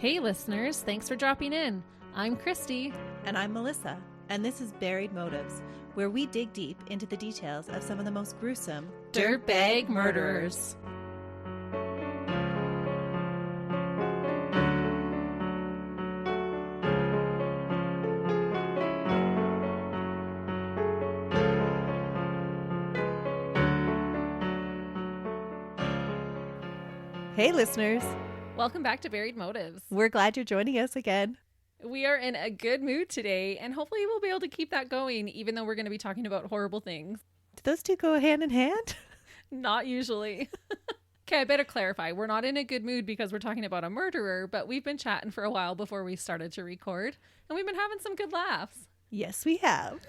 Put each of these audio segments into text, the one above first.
Hey listeners, thanks for dropping in. I'm Christie. And I'm Melissa, and this is Buried Motives, where we dig deep into the details of some of the most gruesome dirtbag murderers. Hey listeners, Welcome back to Buried Motives. we're glad you're joining us again. We are in a good mood today, and hopefully we'll be able to keep that going, even though we're going to be talking about horrible things. Do those two go hand in hand? Not usually. Okay, I better clarify. We're not in a good mood because we're talking about a murderer, but we've been chatting for a while before we started to record, and we've been having some good laughs. Yes, we have.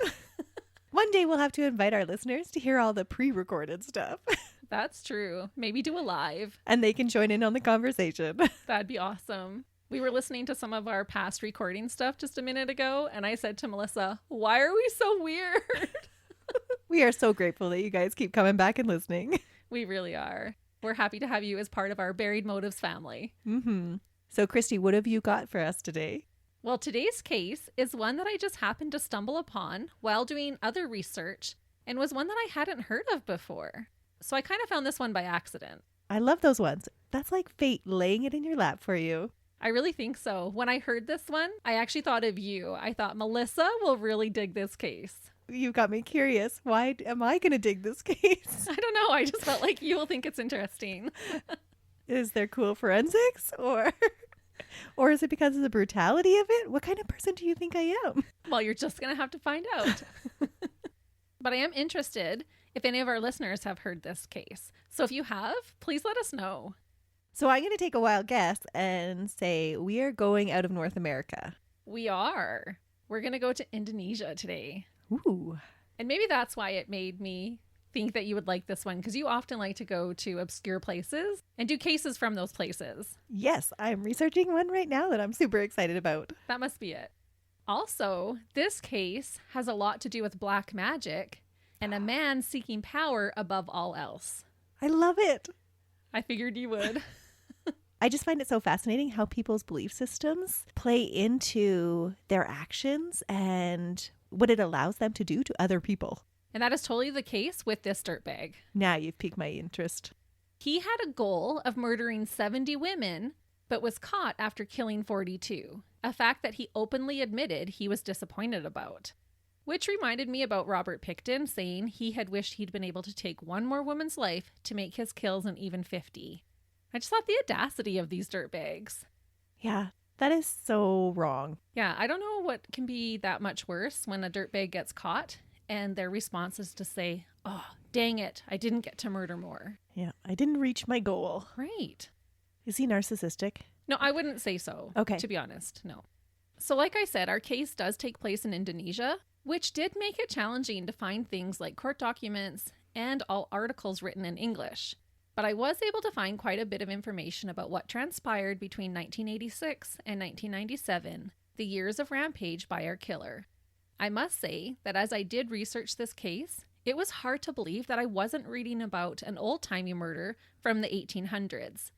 One day we'll have to invite our listeners to hear all the pre-recorded stuff. That's true. Maybe do a live. And they can join in on the conversation. That'd be awesome. We were listening to some of our past recording stuff just a minute ago, and I said to Melissa, why are we so weird? We are so grateful that you guys keep coming back and listening. We really are. We're happy to have you as part of our Buried Motives family. Mm-hmm. So, Christy, what have you got for us today? Well, today's case is one that I just happened to stumble upon while doing other research and was one that I hadn't heard of before. So I kind of found this one by accident. I love those ones. That's like fate laying it in your lap for you. I really think so. When I heard this one, I actually thought of you. I thought Melissa will really dig this case. You got me curious. Why am I going to dig this case? I don't know. I just felt like you will think it's interesting. Is there cool forensics or is it because of the brutality of it? What kind of person do you think I am? Well, you're just going to have to find out. But I am interested if any of our listeners have heard this case. So if you have, please let us know. So I'm going to take a wild guess and say we are going out of North America. We are. We're going to go to Indonesia today. Ooh. And maybe that's why it made me think that you would like this one, because you often like to go to obscure places and do cases from those places. Yes, I'm researching one right now that I'm super excited about. That must be it. Also, this case has a lot to do with black magic and a man seeking power above all else. I love it. I figured you would. I just find it so fascinating how people's belief systems play into their actions and what it allows them to do to other people. And that is totally the case with this dirtbag. Now you've piqued my interest. He had a goal of murdering 70 women, but was caught after killing 42, a fact that he openly admitted he was disappointed about. Which reminded me about Robert Pickton saying he had wished he'd been able to take one more woman's life to make his kills an even 50. I just thought the audacity of these dirtbags. Yeah, that is so wrong. Yeah, I don't know what can be that much worse when a dirtbag gets caught and their response is to say, oh, dang it, I didn't get to murder more. Yeah, I didn't reach my goal. Right. Is he narcissistic? No, I wouldn't say so. Okay. To be honest, no. So like I said, our case does take place in Indonesia, which did make it challenging to find things like court documents and all articles written in English. But I was able to find quite a bit of information about what transpired between 1986 and 1997, the years of rampage by our killer. I must say that as I did research this case, it was hard to believe that I wasn't reading about an old-timey murder from the 1800s.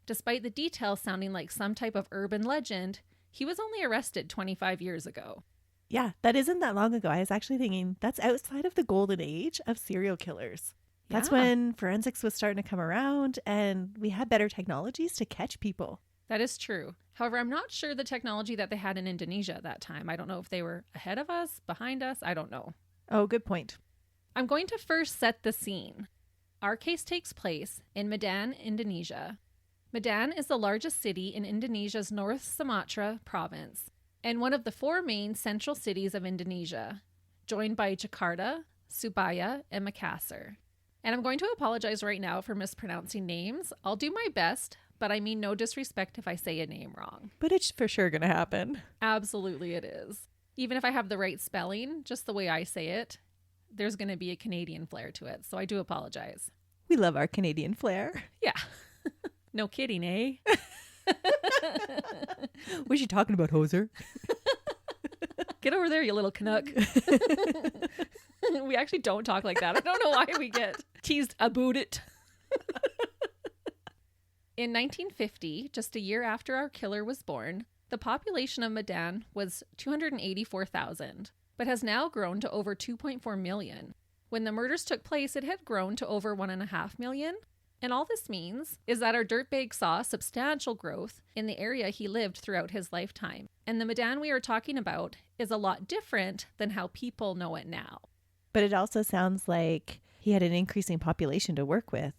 Despite the details sounding like some type of urban legend, he was only arrested 25 years ago. Yeah, that isn't that long ago. I was actually thinking that's outside of the golden age of serial killers. That's Yeah. when forensics was starting to come around and we had better technologies to catch people. That is true. However, I'm not sure the technology that they had in Indonesia at that time. I don't know if they were ahead of us, behind us. I don't know. Oh, good point. I'm going to first set the scene. Our case takes place in Medan, Indonesia. Medan is the largest city in Indonesia's North Sumatra province and one of the 4 main central cities of Indonesia, joined by Jakarta, Surabaya, and Makassar. And I'm going to apologize right now for mispronouncing names. I'll do my best, but I mean no disrespect if I say a name wrong. But it's for sure going to happen. Absolutely it is. Even if I have the right spelling, just the way I say it, there's going to be a Canadian flair to it. So I do apologize. We love our Canadian flair. Yeah. No kidding, eh? Was she talking about Hoser? Get over there, you little Canuck. We actually don't talk like that. I don't know why we get teased about it. In 1950, just a year after our killer was born, the population of Medan was 284,000, but has now grown to over 2.4 million. When the murders took place, it had grown to over 1.5 million. And all this means is that our dirtbag saw substantial growth in the area he lived throughout his lifetime. And the Medan we are talking about is a lot different than how people know it now. But it also sounds like he had an increasing population to work with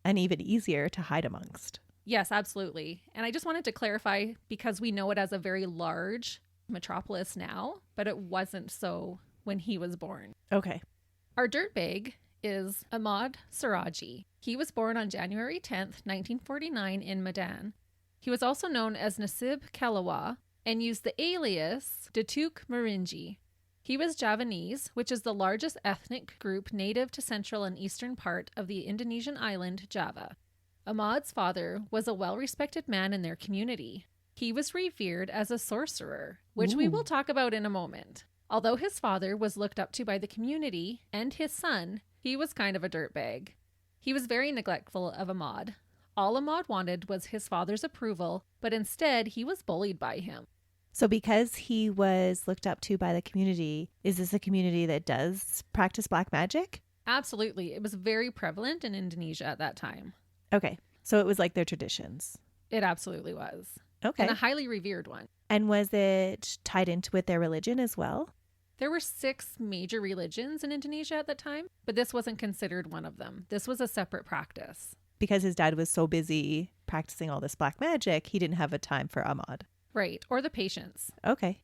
and even easier to hide amongst. Yes, absolutely. And I just wanted to clarify because we know it as a very large metropolis now, but it wasn't so when he was born. Okay. Our dirtbag is Ahmad Suradji. He was born on January 10th, 1949 in Medan. He was also known as Nasib Kalawa and used the alias Datuk Merinji. He was Javanese, which is the largest ethnic group native to central and eastern part of the Indonesian island Java. Ahmad's father was a well-respected man in their community. He was revered as a sorcerer, which we will talk about in a moment. Although his father was looked up to by the community and his son, he was kind of a dirtbag. He was very neglectful of Ahmad. All Ahmad wanted was his father's approval, but instead he was bullied by him. So because he was looked up to by the community, is this a community that does practice black magic? Absolutely. It was very prevalent in Indonesia at that time. Okay. So it was like their traditions. It absolutely was. Okay. And a highly revered one. And was it tied into with their religion as well? There were 6 major religions in Indonesia at that time, but this wasn't considered one of them. This was a separate practice. Because his dad was so busy practicing all this black magic, he didn't have a time for Ahmad. Right, or the patients. Okay.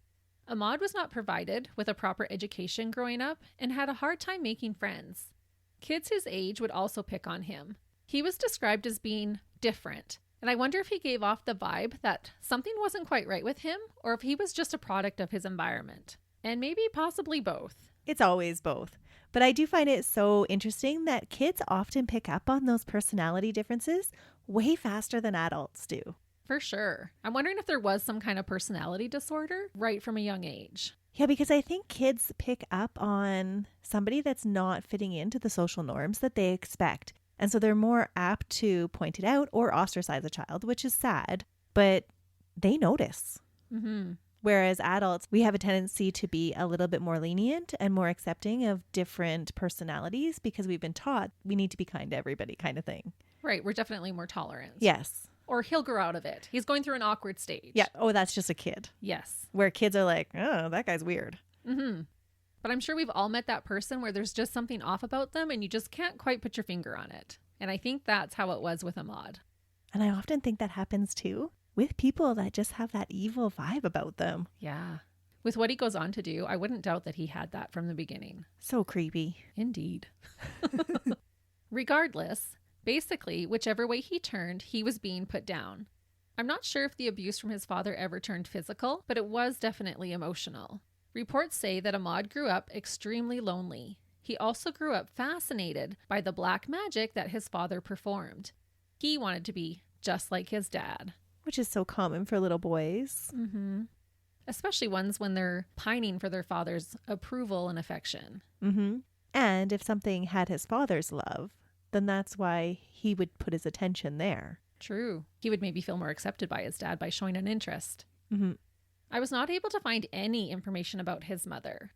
Ahmad was not provided with a proper education growing up and had a hard time making friends. Kids his age would also pick on him. He was described as being different, and I wonder if he gave off the vibe that something wasn't quite right with him or if he was just a product of his environment. And maybe possibly both. It's always both. But I do find it so interesting that kids often pick up on those personality differences way faster than adults do. For sure. I'm wondering if there was some kind of personality disorder right from a young age. Yeah, because I think kids pick up on somebody that's not fitting into the social norms that they expect. And so they're more apt to point it out or ostracize a child, which is sad, but they notice. Mm-hmm. Whereas adults, we have a tendency to be a little bit more lenient and more accepting of different personalities because we've been taught we need to be kind to everybody kind of thing. Right. We're definitely more tolerant. Yes. Or he'll grow out of it. He's going through an awkward stage. Yeah. Oh, that's just a kid. Yes. Where kids are like, oh, that guy's weird. Mm-hmm. But I'm sure we've all met that person where there's just something off about them and you just can't quite put your finger on it. And I think that's how it was with Ahmad. And I often think that happens too with people that just have that evil vibe about them. Yeah. With what he goes on to do, I wouldn't doubt that he had that from the beginning. So creepy. Indeed. Regardless, basically, whichever way he turned, he was being put down. I'm not sure if the abuse from his father ever turned physical, but it was definitely emotional. Reports say that Ahmad grew up extremely lonely. He also grew up fascinated by the black magic that his father performed. He wanted to be just like his dad. Which is so common for little boys. Mm-hmm. Especially ones when they're pining for their father's approval and affection. Mm-hmm. And if something had his father's love, then that's why he would put his attention there. True. He would maybe feel more accepted by his dad by showing an interest. Mm-hmm. I was not able to find any information about his mother,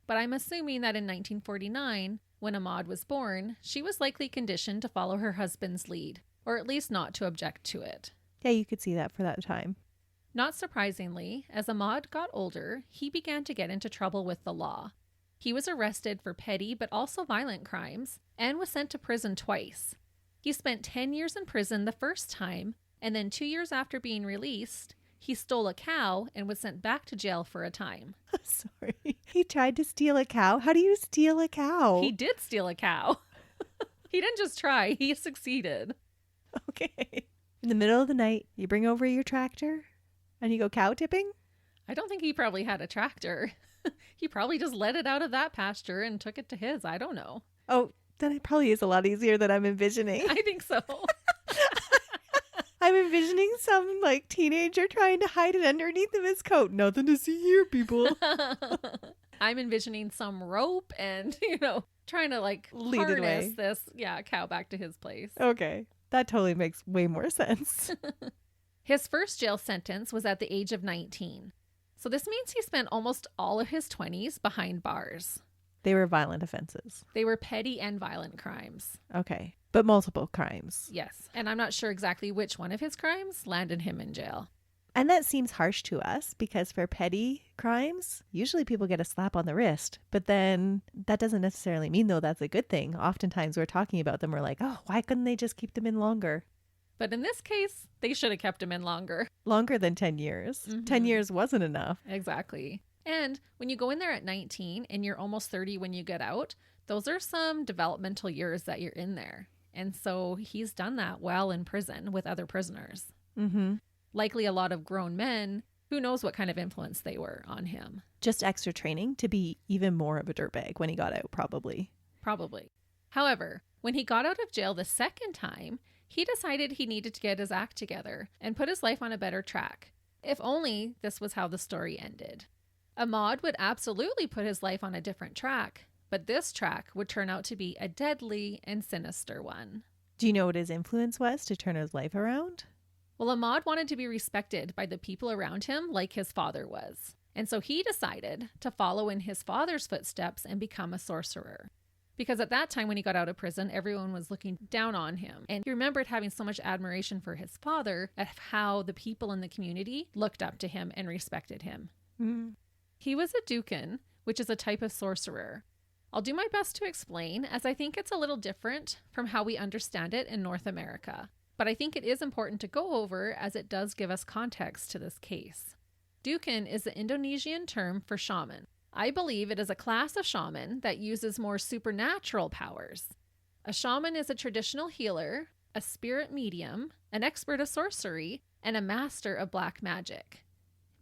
but I'm assuming that in 1949, when Ahmad was born, she was likely conditioned to follow her husband's lead, or at least not to object to it. Yeah, you could see that for that time. Not surprisingly, as Ahmad got older, he began to get into trouble with the law. He was arrested for petty but also violent crimes and was sent to prison twice. He spent 10 years in prison the first time, and then 2 years after being released, he stole a cow and was sent back to jail for a time. Sorry. He tried to steal a cow? How do you steal a cow? He did steal a cow. He didn't just try, he succeeded. Okay. In the middle of the night, you bring over your tractor and you go cow tipping? I don't think he probably had a tractor. He probably just let it out of that pasture and took it to his. I don't know. Oh, then it probably is a lot easier than I'm envisioning. I think so. I'm envisioning some like teenager trying to hide it underneath of his coat. Nothing to see here, people. I'm envisioning some rope and, trying to like Lead it away. harness this, cow back to his place. Okay. That totally makes way more sense. His first jail sentence was at the age of 19. So this means he spent almost all of his 20s behind bars. They were violent offenses. They were petty and violent crimes. Okay. But multiple crimes. Yes. And I'm not sure exactly which one of his crimes landed him in jail. And that seems harsh to us because for petty crimes, usually people get a slap on the wrist. But then that doesn't necessarily mean, though, that's a good thing. Oftentimes we're talking about them. We're like, oh, why couldn't they just keep them in longer? But in this case, they should have kept him in longer. Longer than 10 years. 10 years wasn't enough. Exactly. And when you go in there at 19 and you're almost 30 when you get out, those are some developmental years that you're in there. And so he's done that while in prison with other prisoners. Mm-hmm. Likely a lot of grown men. Who knows what kind of influence they were on him. Just extra training to be even more of a dirtbag when he got out, probably. Probably. However, when he got out of jail the second time, he decided he needed to get his act together and put his life on a better track. If only this was how the story ended. Ahmad would absolutely put his life on a different track, but this track would turn out to be a deadly and sinister one. Do you know what his influence was to turn his life around? Well, Ahmad wanted to be respected by the people around him like his father was. And so he decided to follow in his father's footsteps and become a sorcerer. Because at that time when he got out of prison, everyone was looking down on him. And he remembered having so much admiration for his father at how the people in the community looked up to him and respected him. Mm-hmm. He was a dukin, which is a type of sorcerer. I'll do my best to explain, as I think it's a little different from how we understand it in North America. But I think it is important to go over as it does give us context to this case. Dukin is the Indonesian term for shaman. I believe it is a class of shaman that uses more supernatural powers. A shaman is a traditional healer, a spirit medium, an expert of sorcery, and a master of black magic.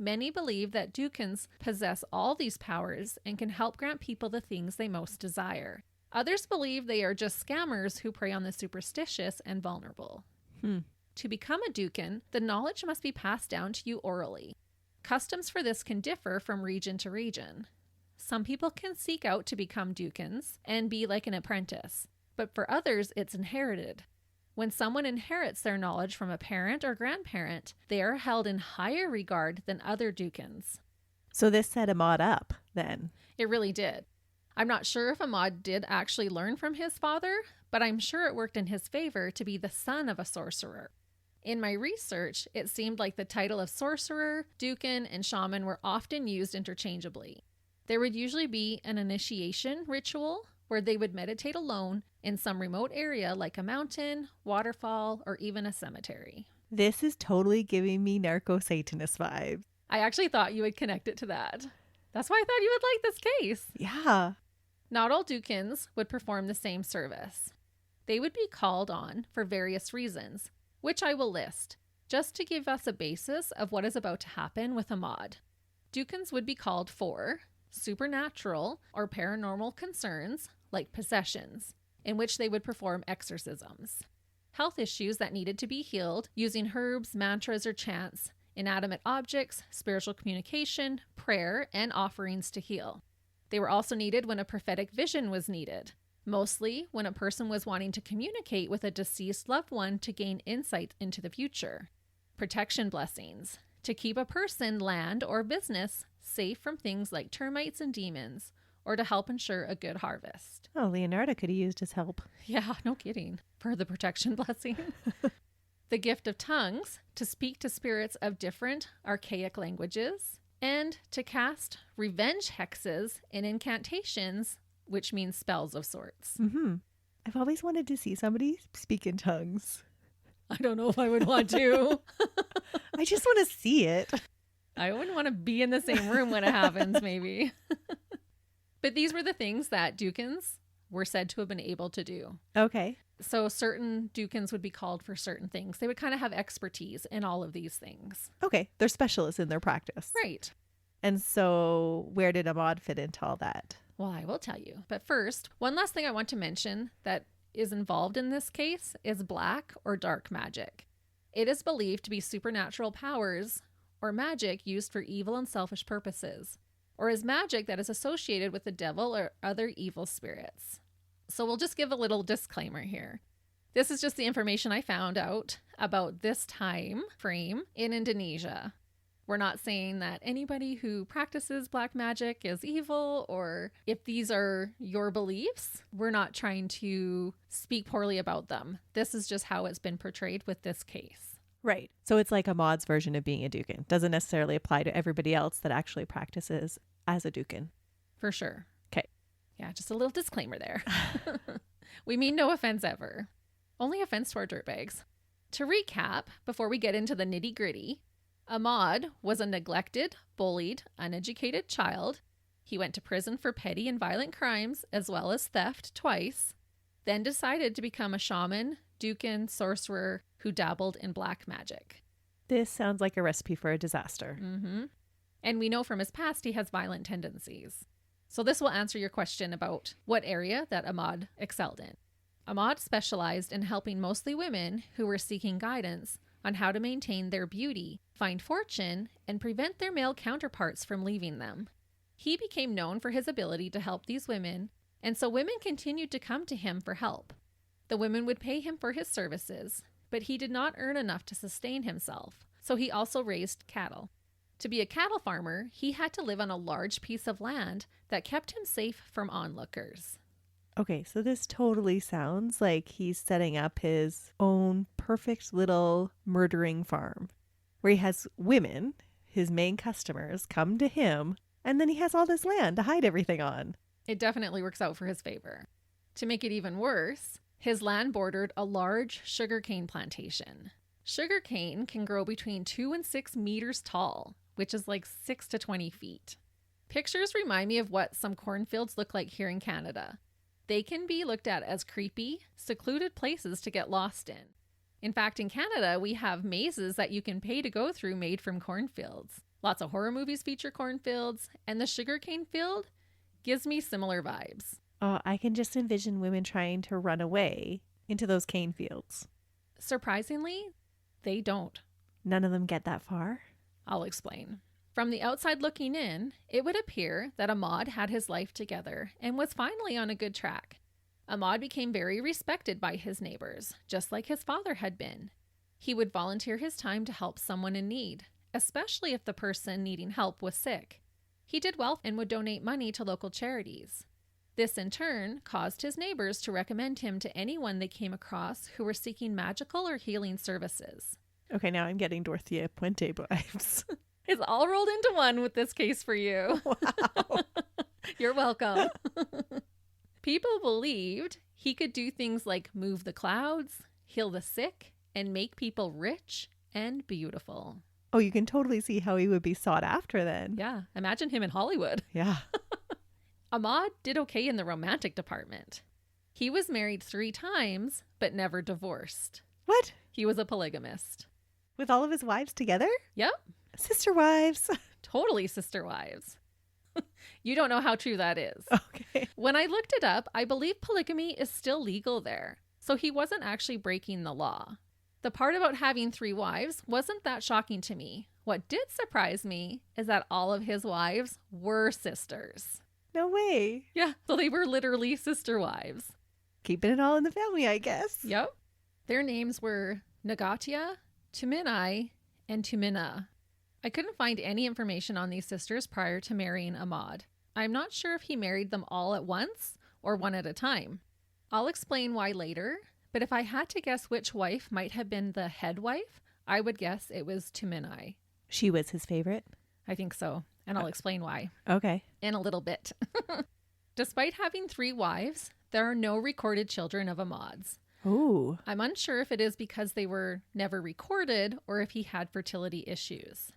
Many believe that Dukins possess all these powers and can help grant people the things they most desire. Others believe they are just scammers who prey on the superstitious and vulnerable. To become a Dukin, the knowledge must be passed down to you orally. Customs for this can differ from region to region. Some people can seek out to become Dukins and be like an apprentice, but for others it's inherited. When someone inherits their knowledge from a parent or grandparent, they are held in higher regard than other Dukins. So this set Ahmad up, then? It really did. I'm not sure if Ahmad did actually learn from his father, but I'm sure it worked in his favor to be the son of a sorcerer. In my research, it seemed like the title of sorcerer, dukin, and shaman were often used interchangeably. There would usually be an initiation ritual where they would meditate alone in some remote area like a mountain, waterfall, or even a cemetery. This is totally giving me narco-Satanist vibes. I actually thought you would connect it to that. That's why I thought you would like this case. Yeah. Not all Dukins would perform the same service. They would be called on for various reasons, which I will list, just to give us a basis of what is about to happen with Ahmad. Dukins would be called for supernatural or paranormal concerns, like possessions, in which they would perform exorcisms. Health issues that needed to be healed using herbs, mantras, or chants, inanimate objects, spiritual communication, prayer, and offerings to heal. They were also needed when a prophetic vision was needed, mostly when a person was wanting to communicate with a deceased loved one to gain insight into the future. Protection blessings, to keep a person, land, or business safe from things like termites and demons, or to help ensure a good harvest. Oh, Leonardo could have used his help. Yeah, no kidding. For the protection blessing. The gift of tongues, to speak to spirits of different archaic languages, and to cast revenge hexes and incantations, which means spells of sorts. Mm-hmm. I've always wanted to see somebody speak in tongues. I don't know if I would want to. I just want to see it. I wouldn't want to be in the same room when it happens, maybe. But these were the things that Dukins were said to have been able to do. Okay. So certain Dukins would be called for certain things. They would kind of have expertise in all of these things. Okay. They're specialists in their practice. Right. And so where did Ahmad fit into all that? Well, I will tell you. But first, one last thing I want to mention that is involved in this case is black or dark magic. It is believed to be supernatural powers or magic used for evil and selfish purposes, or is magic that is associated with the devil or other evil spirits. So we'll just give a little disclaimer here. This is just the information I found out about this time frame in Indonesia. We're not saying that anybody who practices black magic is evil, or if these are your beliefs, we're not trying to speak poorly about them. This is just how it's been portrayed with this case. Right. So it's like Ahmad's version of being a Dukan. Doesn't necessarily apply to everybody else that actually practices as a Dukan. For sure. Okay. Yeah, just a little disclaimer there. We mean no offense ever. Only offense to our dirtbags. To recap, before we get into the nitty-gritty, Ahmad was a neglected, bullied, uneducated child. He went to prison for petty and violent crimes, as well as theft twice, then decided to become a shaman, Dukan, sorcerer who dabbled in black magic. This sounds like a recipe for a disaster. Mm-hmm. And we know from his past he has violent tendencies. So this will answer your question about what area that Ahmad excelled in. Ahmad specialized in helping mostly women who were seeking guidance on how to maintain their beauty, find fortune, and prevent their male counterparts from leaving them. He became known for his ability to help these women, and so women continued to come to him for help. The women would pay him for his services, but he did not earn enough to sustain himself, so he also raised cattle. To be a cattle farmer, he had to live on a large piece of land that kept him safe from onlookers. Okay, so this totally sounds like he's setting up his own perfect little murdering farm where he has women, his main customers, come to him, and then he has all this land to hide everything on. It definitely works out for his favor. To make it even worse, his land bordered a large sugarcane plantation. Sugarcane can grow between 2 and 6 meters tall, which is like 6 to 20 feet. Pictures remind me of what some cornfields look like here in Canada. They can be looked at as creepy, secluded places to get lost in. In fact, in Canada, we have mazes that you can pay to go through made from cornfields. Lots of horror movies feature cornfields, and the sugarcane field gives me similar vibes. Oh, I can just envision women trying to run away into those cane fields. Surprisingly, they don't. None of them get that far. I'll explain. From the outside looking in, it would appear that Ahmad had his life together and was finally on a good track. Ahmad became very respected by his neighbors, just like his father had been. He would volunteer his time to help someone in need, especially if the person needing help was sick. He did well and would donate money to local charities. This in turn caused his neighbors to recommend him to anyone they came across who were seeking magical or healing services. Okay, now I'm getting Dorothea Puente vibes. It's all rolled into one with this case for you. Wow. You're welcome. People believed he could do things like move the clouds, heal the sick, and make people rich and beautiful. Oh, you can totally see how he would be sought after then. Yeah, imagine him in Hollywood. Yeah. Ahmad did okay in the romantic department. He was married 3 times, but never divorced. What? He was a polygamist. With all of his wives together? Yep. Sister wives. Totally sister wives. You don't know how true that is. Okay. When I looked it up, I believe polygamy is still legal there, so he wasn't actually breaking the law. The part about having 3 wives wasn't that shocking to me. What did surprise me is that all of his wives were sisters. No way. Yeah, so they were literally sister wives. Keeping it all in the family, I guess. Yep. Their names were Nagatia, Tuminai, and Tumina. I couldn't find any information on these sisters prior to marrying Ahmad. I'm not sure if he married them all at once or one at a time. I'll explain why later, but if I had to guess which wife might have been the head wife, I would guess it was Tuminai. She was his favorite? I think so, and I'll explain why Okay. in a little bit. Despite having 3 wives, there are no recorded children of Ahmad's. Ooh. I'm unsure if it is because they were never recorded or if he had fertility issues.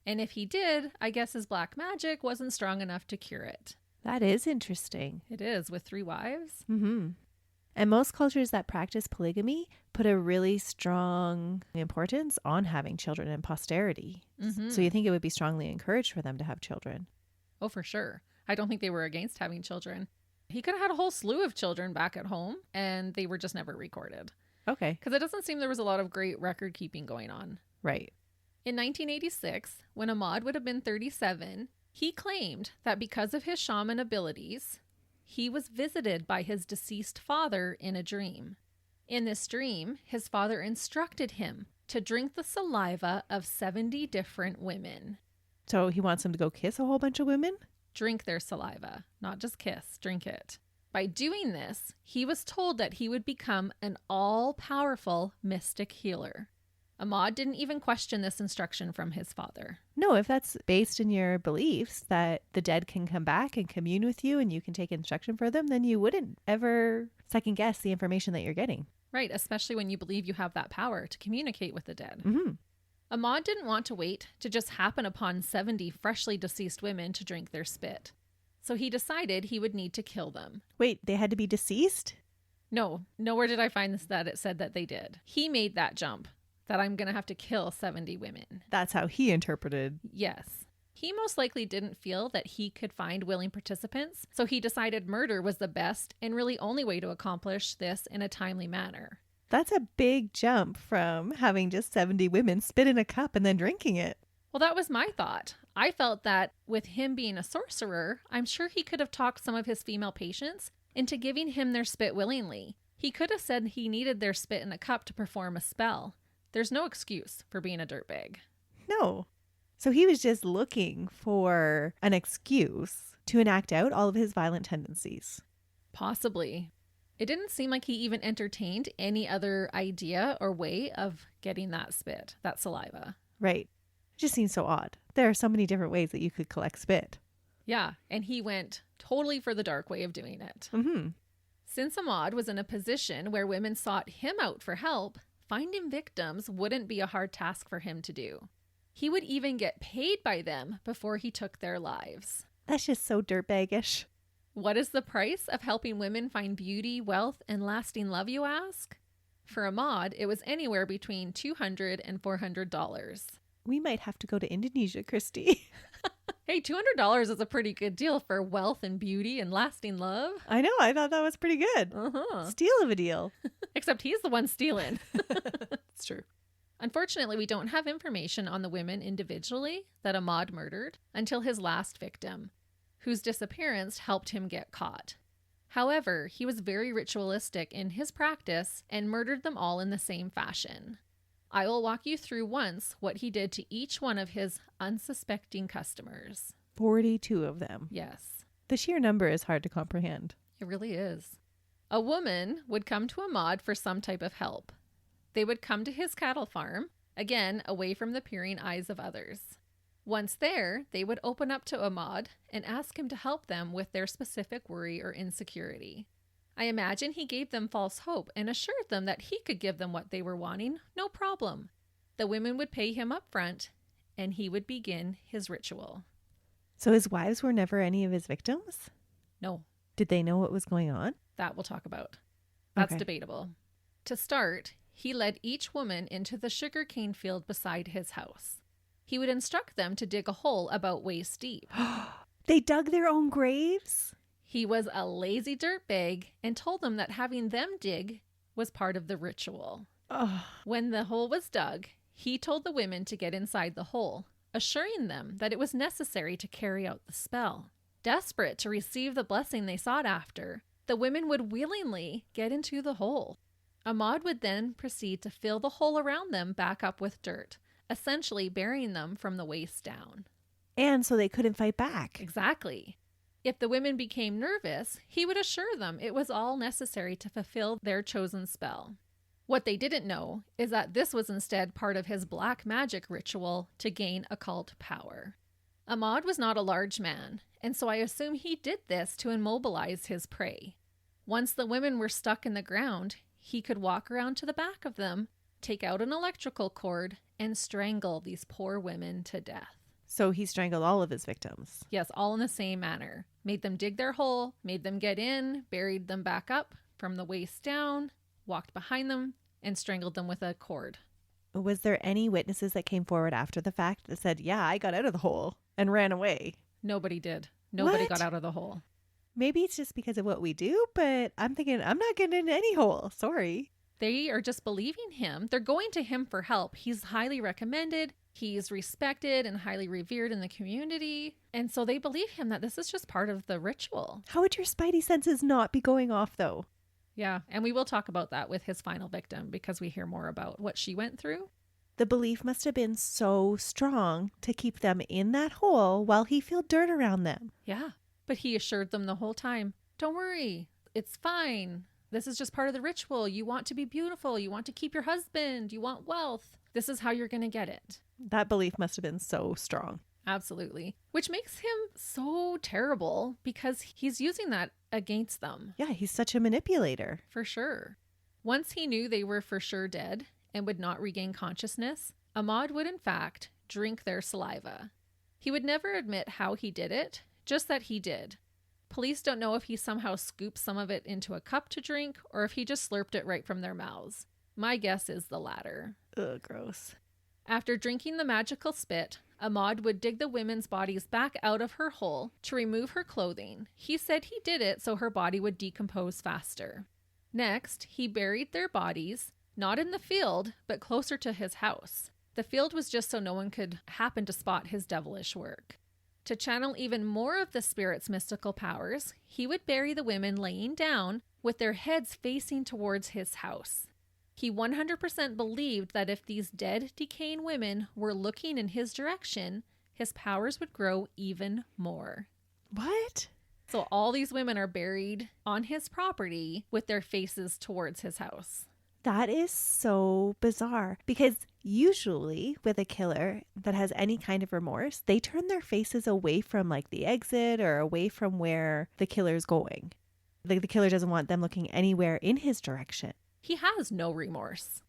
And if he did, I guess his black magic wasn't strong enough to cure it. That is interesting. It is, with 3 wives. Mm-hmm. And most cultures that practice polygamy put a really strong importance on having children and posterity. Mm-hmm. So you think it would be strongly encouraged for them to have children? Oh, for sure. I don't think they were against having children. He could have had a whole slew of children back at home, and they were just never recorded. Okay. Because it doesn't seem there was a lot of great record keeping going on. Right. In 1986, when Ahmad would have been 37, he claimed that because of his shaman abilities, he was visited by his deceased father in a dream. In this dream, his father instructed him to drink the saliva of 70 different women. So he wants him to go kiss a whole bunch of women? Drink their saliva, not just kiss, drink it. By doing this, he was told that he would become an all-powerful mystic healer. Ahmad didn't even question this instruction from his father. No, if that's based in your beliefs that the dead can come back and commune with you and you can take instruction for them, then you wouldn't ever second guess the information that you're getting. Right, especially when you believe you have that power to communicate with the dead. Mm-hmm. Ahmad didn't want to wait to just happen upon 70 freshly deceased women to drink their spit. So he decided he would need to kill them. Wait, they had to be deceased? No, nowhere did I find this that it said that they did. He made that jump, that I'm going to have to kill 70 women. That's how he interpreted. Yes. He most likely didn't feel that he could find willing participants, so he decided murder was the best and really only way to accomplish this in a timely manner. That's a big jump from having just 70 women spit in a cup and then drinking it. Well, that was my thought. I felt that with him being a sorcerer, I'm sure he could have talked some of his female patients into giving him their spit willingly. He could have said he needed their spit in a cup to perform a spell. There's no excuse for being a dirtbag. No. So he was just looking for an excuse to enact out all of his violent tendencies. Possibly. It didn't seem like he even entertained any other idea or way of getting that spit, that saliva. Right. It just seems so odd. There are so many different ways that you could collect spit. Yeah, and he went totally for the dark way of doing it. Mm-hmm. Since Ahmad was in a position where women sought him out for help, finding victims wouldn't be a hard task for him to do. He would even get paid by them before he took their lives. That's just so dirtbaggish. What is the price of helping women find beauty, wealth, and lasting love, you ask? For Ahmad, it was anywhere between $200 and $400. We might have to go to Indonesia, Christy. Hey, $200 is a pretty good deal for wealth and beauty and lasting love. I know. I thought that was pretty good. Uh-huh. Steal of a deal. Except he's the one stealing. It's true. Unfortunately, we don't have information on the women individually that Ahmad murdered until his last victim, whose disappearance helped him get caught. However, he was very ritualistic in his practice and murdered them all in the same fashion. I will walk you through once what he did to each one of his unsuspecting customers. 42 of them. Yes. The sheer number is hard to comprehend. It really is. A woman would come to Ahmad for some type of help. They would come to his cattle farm, again, away from the peering eyes of others. Once there, they would open up to Ahmad and ask him to help them with their specific worry or insecurity. I imagine he gave them false hope and assured them that he could give them what they were wanting, no problem. The women would pay him up front, and he would begin his ritual. So his wives were never any of his victims? No, Did they know what was going on? that we'll talk about. That's Okay. debatable. To start, he led each woman into the sugarcane field beside his house. He would instruct them to dig a hole about waist deep. They dug their own graves? He was a lazy dirtbag and told them that having them dig was part of the ritual. Oh, When the hole was dug, he told the women to get inside the hole, assuring them that it was necessary to carry out the spell. Desperate to receive the blessing they sought after, the women would willingly get into the hole. Ahmad would then proceed to fill the hole around them back up with dirt, essentially burying them from the waist down. and so they couldn't fight back. Exactly. If the women became nervous, he would assure them it was all necessary to fulfill their chosen spell. What they didn't know is that this was instead part of his black magic ritual to gain occult power. Ahmad was not a large man, and so I assume he did this to immobilize his prey. Once the women were stuck in the ground, he could walk around to the back of them, take out an electrical cord, and strangle these poor women to death. So he strangled all of his victims. Yes, all in the same manner. Made them dig their hole, made them get in, buried them back up from the waist down, walked behind them, and strangled them with a cord. Was there any witnesses that came forward after the fact that said, yeah, I got out of the hole and ran away? Nobody did. Nobody What? got out of the hole. Maybe it's just because of what we do, but I'm thinking I'm not getting into any hole. Sorry. They are just believing him. They're going to him for help. He's highly recommended. He's respected and highly revered in the community. And so they believe him that this is just part of the ritual. How would your spidey senses not be going off, though? Yeah, and we will talk about that with his final victim because we hear more about what she went through. The belief must have been so strong to keep them in that hole while he filled dirt around them. Yeah, but he assured them the whole time, don't worry, it's fine. This is just part of the ritual. You want to be beautiful. You want to keep your husband. You want wealth. This is how you're going to get it. That belief must have been so strong. Absolutely. Which makes him so terrible because he's using that against them. Yeah, he's such a manipulator. For sure. Once he knew they were for sure dead and would not regain consciousness, Ahmad would in fact drink their saliva. He would never admit how he did it, just that he did. Police don't know if he somehow scooped some of it into a cup to drink or if he just slurped it right from their mouths. My guess is the latter. Ugh, gross. After drinking the magical spit, Ahmad would dig the women's bodies back out of her hole to remove her clothing. He said he did it so her body would decompose faster. Next, he buried their bodies, not in the field, but closer to his house. The field was just so no one could happen to spot his devilish work. To channel even more of the spirit's mystical powers, he would bury the women laying down with their heads facing towards his house. He 100% believed that if these dead, decaying women were looking in his direction, his powers would grow even more. What? So all these women are buried on his property with their faces towards his house. That is so bizarre because usually with a killer that has any kind of remorse, they turn their faces away from like the exit or away from where the killer's going. Like the killer doesn't want them looking anywhere in his direction. He has no remorse.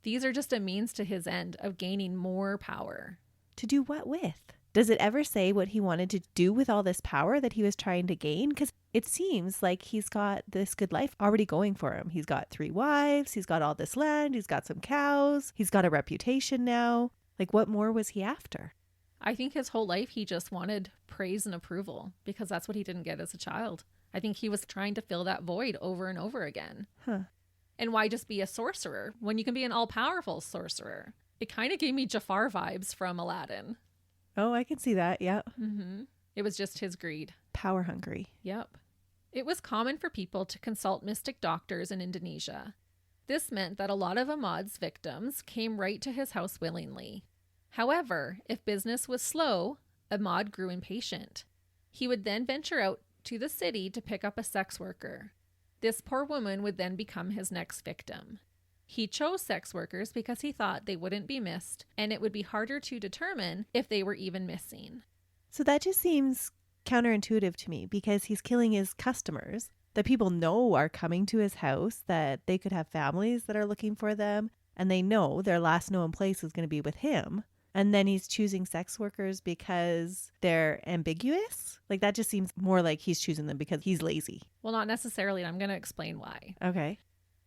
These are just a means to his end of gaining more power. To do what with? Does it ever say what he wanted to do with all this power that he was trying to gain? Because it seems like he's got this good life already going for him. He's got 3 wives. He's got all this land. He's got some cows. He's got a reputation now. Like, what more was he after? I think his whole life he just wanted praise and approval because that's what he didn't get as a child. I think he was trying to fill that void over and over again. Huh. And why just be a sorcerer when you can be an all-powerful sorcerer? It kind of gave me Jafar vibes from Aladdin. Oh, I can see that. Yeah. Mm-hmm. It was just his greed. Power hungry. Yep. It was common for people to consult mystic doctors in Indonesia. This meant that a lot of Ahmad's victims came right to his house willingly. However, if business was slow, Ahmad grew impatient. He would then venture out to the city to pick up a sex worker. This poor woman would then become his next victim. He chose sex workers because he thought they wouldn't be missed, and it would be harder to determine if they were even missing. So that just seems counterintuitive to me because he's killing his customers that people know are coming to his house, that they could have families that are looking for them, and they know their last known place is going to be with him. And then he's choosing sex workers because they're ambiguous. Like that just seems more like he's choosing them because he's lazy. Well, not necessarily, and I'm going to explain why. Okay.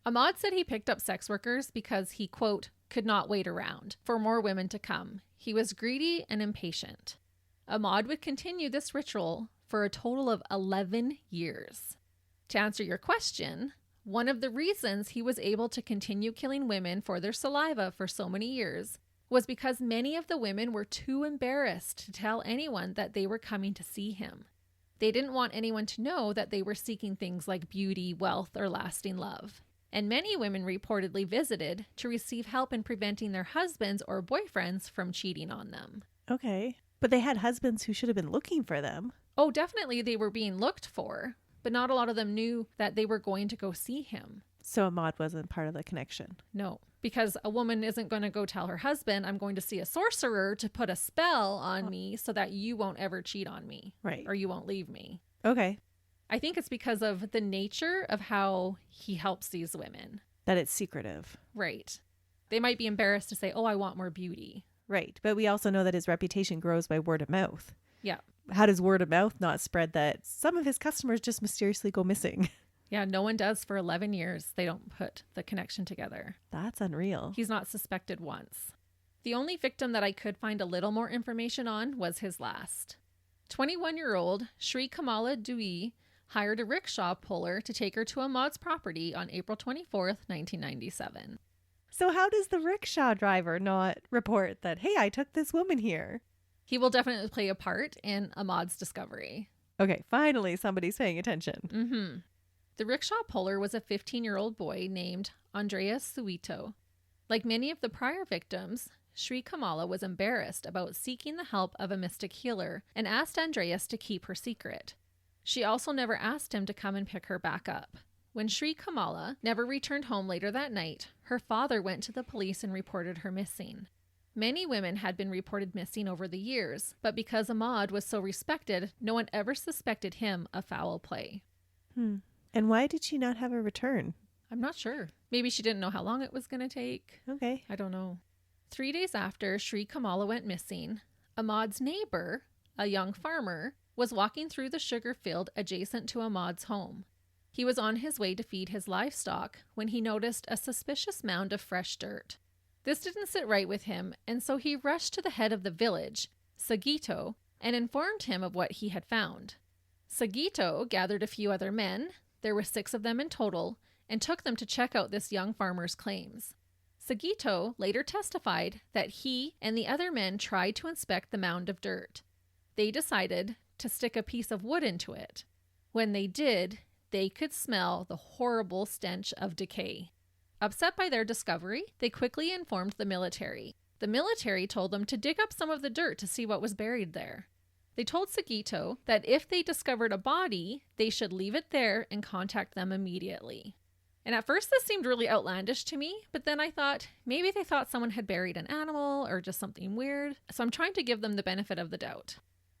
Ahmad said he picked up sex workers because he, quote, could not wait around for more women to come. He was greedy and impatient. Ahmad would continue this ritual for a total of 11 years. To answer your question, one of the reasons he was able to continue killing women for their saliva for so many years was because many of the women were too embarrassed to tell anyone that they were coming to see him. They didn't want anyone to know that they were seeking things like beauty, wealth, or lasting love. And many women reportedly visited to receive help in preventing their husbands or boyfriends from cheating on them. Okay. But they had husbands who should have been looking for them. Oh, definitely they were being looked for, but not a lot of them knew that they were going to go see him. So Ahmad wasn't part of the connection. No, because a woman isn't going to go tell her husband, I'm going to see a sorcerer to put a spell on me so that you won't ever cheat on me. Right. Or you won't leave me. Okay. I think it's because of the nature of how he helps these women. That it's secretive. Right. They might be embarrassed to say, oh, I want more beauty. Right. But we also know that his reputation grows by word of mouth. Yeah. How does word of mouth not spread that some of his customers just mysteriously go missing? Yeah, no one does for 11 years. They don't put the connection together. That's unreal. He's not suspected once. The only victim that I could find a little more information on was his last. 21-year-old Shri Kamala Dewey hired a rickshaw puller to take her to Ahmad's property on April 24th, 1997. So how does the rickshaw driver not report that, hey, I took this woman here? He will definitely play a part in Ahmad's discovery. Okay, finally somebody's paying attention. Mm-hmm. The rickshaw puller was a 15-year-old boy named Andreas Suito. Like many of the prior victims, Sri Kamala was embarrassed about seeking the help of a mystic healer and asked Andreas to keep her secret. She also never asked him to come and pick her back up. When Sri Kamala never returned home later that night, her father went to the police and reported her missing. Many women had been reported missing over the years, but because Ahmad was so respected, no one ever suspected him of foul play. And why did she not have a return? I'm not sure. Maybe she didn't know how long it was going to take. Okay. I don't know. 3 days after Sri Kamala went missing, Ahmad's neighbor, a young farmer, was walking through the sugar field adjacent to Ahmad's home. He was on his way to feed his livestock when he noticed a suspicious mound of fresh dirt. This didn't sit right with him, and so he rushed to the head of the village, Sagito, and informed him of what he had found. Sagito gathered a few other men, there were 6 of them in total, and took them to check out this young farmer's claims. Sagito later testified that he and the other men tried to inspect the mound of dirt. They decided to stick a piece of wood into it. When they did, they could smell the horrible stench of decay. Upset by their discovery, they quickly informed the military. The military told them to dig up some of the dirt to see what was buried there. They told Sagito that if they discovered a body, they should leave it there and contact them immediately. And at first this seemed really outlandish to me, but then I thought maybe they thought someone had buried an animal or just something weird. So I'm trying to give them the benefit of the doubt.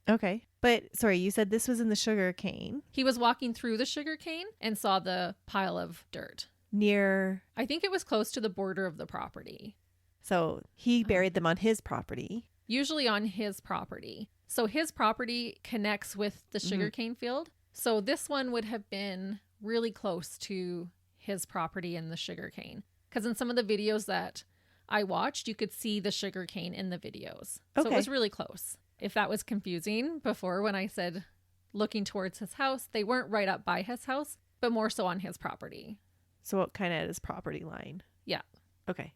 Okay. But sorry, you said this was in the sugar cane. He was walking through the sugar cane and saw the pile of dirt. Near... I think it was close to the border of the property. So he buried them on his property. Usually on his property. So his property connects with the sugarcane field. So this one would have been really close to his property in the sugarcane. Because in some of the videos that I watched, you could see the sugarcane in the videos. So it was really close. If that was confusing before when I said looking towards his house, they weren't right up by his house, but more so on his property. So kind of at his property line. Yeah. Okay.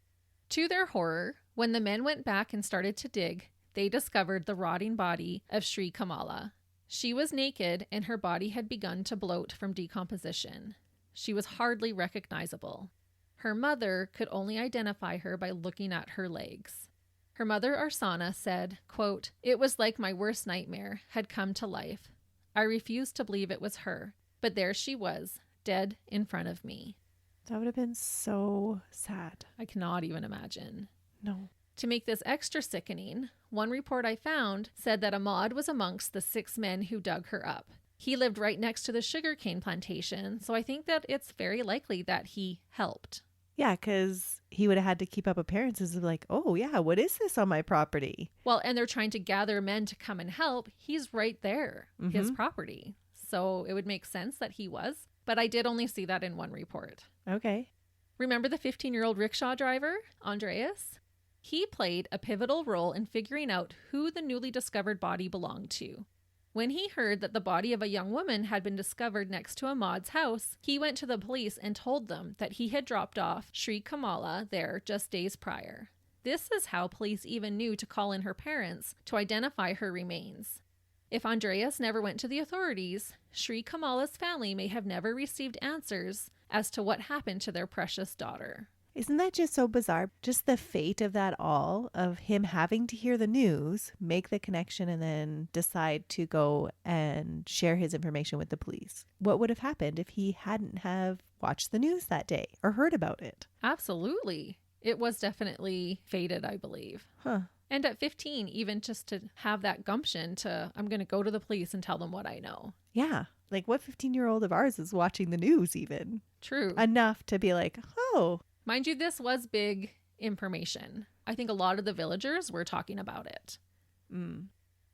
To their horror, when the men went back and started to dig, they discovered the rotting body of Sri Kamala. She was naked and her body had begun to bloat from decomposition. She was hardly recognizable. Her mother could only identify her by looking at her legs. Her mother, Arsana, said, quote, "It was like my worst nightmare had come to life. I refused to believe it was her, but there she was, dead in front of me." That would have been so sad. I cannot even imagine. No. To make this extra sickening, one report I found said that Ahmad was amongst the 6 men who dug her up. He lived right next to the sugarcane plantation, so I think that it's very likely that he helped. Yeah, because he would have had to keep up appearances of like, oh yeah, what is this on my property? Well, and they're trying to gather men to come and help. He's right there, his property. So it would make sense that he was. But I did only see that in one report. Okay. Remember the 15-year-old rickshaw driver, Andreas? He played a pivotal role in figuring out who the newly discovered body belonged to. When he heard that the body of a young woman had been discovered next to Ahmad's house, he went to the police and told them that he had dropped off Sri Kamala there just days prior. This is how police even knew to call in her parents to identify her remains. If Andreas never went to the authorities, Sri Kamala's family may have never received answers as to what happened to their precious daughter. Isn't that just so bizarre? Just the fate of that all, of him having to hear the news, make the connection, and then decide to go and share his information with the police. What would have happened if he hadn't have watched the news that day or heard about it? Absolutely. It was definitely fated, I believe. Huh. And at 15, even just to have that gumption to, I'm going to go to the police and tell them what I know. Yeah. Like what 15-year-old of ours is watching the news even? True. Enough to be like, oh. Mind you, this was big information. I think a lot of the villagers were talking about it.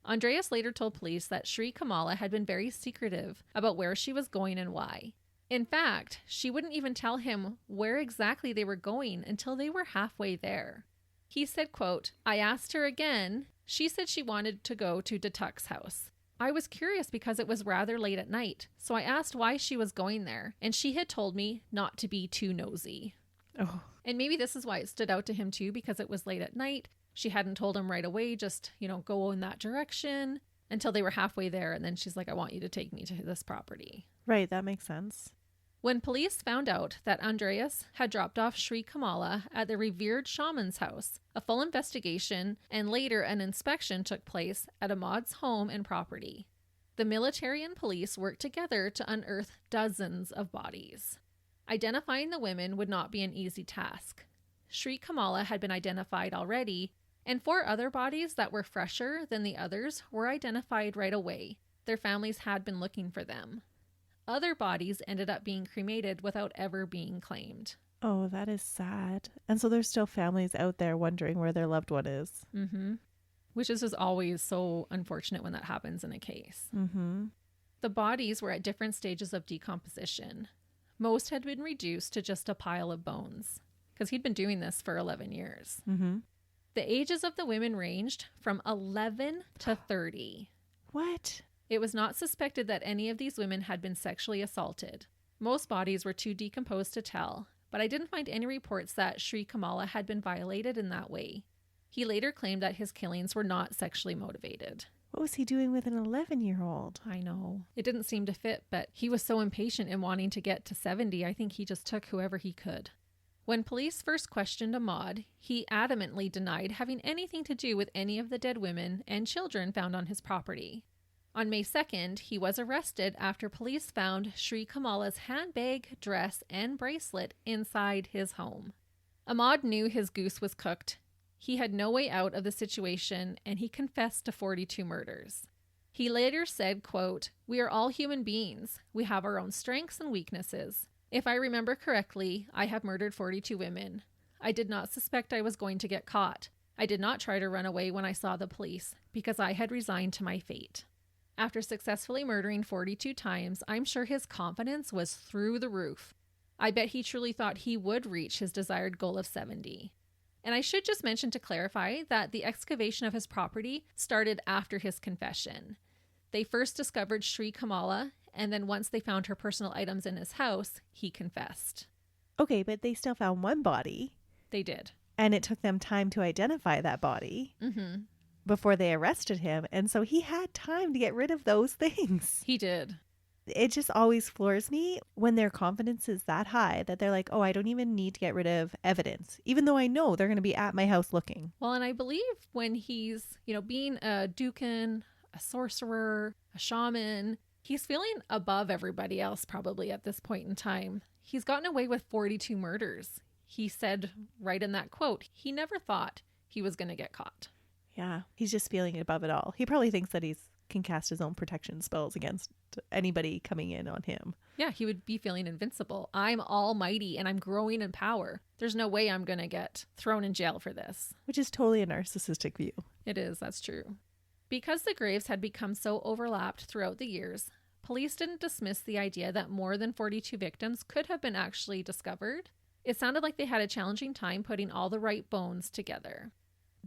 Andreas later told police that Sri Kamala had been very secretive about where she was going and why. In fact, she wouldn't even tell him where exactly they were going until they were halfway there. He said, quote, "I asked her again. She said she wanted to go to Datuk's house. I was curious because it was rather late at night, so I asked why she was going there, and she had told me not to be too nosy." Oh. And maybe this is why it stood out to him too, because it was late at night. She hadn't told him right away, just, go in that direction until they were halfway there. And then she's like, "I want you to take me to this property." Right. That makes sense. When police found out that Andreas had dropped off Sri Kamala at the revered shaman's house, a full investigation and later an inspection took place at Ahmad's home and property. The military and police worked together to unearth dozens of bodies. Identifying the women would not be an easy task. Sri Kamala had been identified already, and 4 other bodies that were fresher than the others were identified right away. Their families had been looking for them. Other bodies ended up being cremated without ever being claimed. Oh, that is sad. And so there's still families out there wondering where their loved one is. Mm-hmm. Which is just always so unfortunate when that happens in a case. Mm-hmm. The bodies were at different stages of decomposition. Most had been reduced to just a pile of bones, because he'd been doing this for 11 years. Mm-hmm. The ages of the women ranged from 11 to 30. What? It was not suspected that any of these women had been sexually assaulted. Most bodies were too decomposed to tell, but I didn't find any reports that Sri Kamala had been violated in that way. He later claimed that his killings were not sexually motivated. What was he doing with an 11-year-old? I know. It didn't seem to fit, but he was so impatient in wanting to get to 70, I think he just took whoever he could. When police first questioned Ahmad, he adamantly denied having anything to do with any of the dead women and children found on his property. On May 2nd, he was arrested after police found Sri Kamala's handbag, dress, and bracelet inside his home. Ahmad knew his goose was cooked. He had no way out of the situation, and he confessed to 42 murders. He later said, quote, "We are all human beings. We have our own strengths and weaknesses. If I remember correctly, I have murdered 42 women. I did not suspect I was going to get caught. I did not try to run away when I saw the police, because I had resigned to my fate." After successfully murdering 42 times, I'm sure his confidence was through the roof. I bet he truly thought he would reach his desired goal of 70. And I should just mention to clarify that the excavation of his property started after his confession. They first discovered Sri Kamala, and then once they found her personal items in his house, he confessed. Okay, but they still found one body. They did. And it took them time to identify that body before they arrested him. And so he had time to get rid of those things. He did. It just always floors me when their confidence is that high that they're like, oh, I don't even need to get rid of evidence, even though I know they're going to be at my house looking. Well, and I believe when he's, being a Dukin, a sorcerer, a shaman, he's feeling above everybody else probably at this point in time. He's gotten away with 42 murders. He said right in that quote, he never thought he was going to get caught. Yeah, he's just feeling above it all. He probably thinks that he can cast his own protection spells against anybody coming in on him. Yeah, he would be feeling invincible. I'm almighty and I'm growing in power. There's no way I'm going to get thrown in jail for this. Which is totally a narcissistic view. It is, that's true. Because the graves had become so overlapped throughout the years, police didn't dismiss the idea that more than 42 victims could have been actually discovered. It sounded like they had a challenging time putting all the right bones together.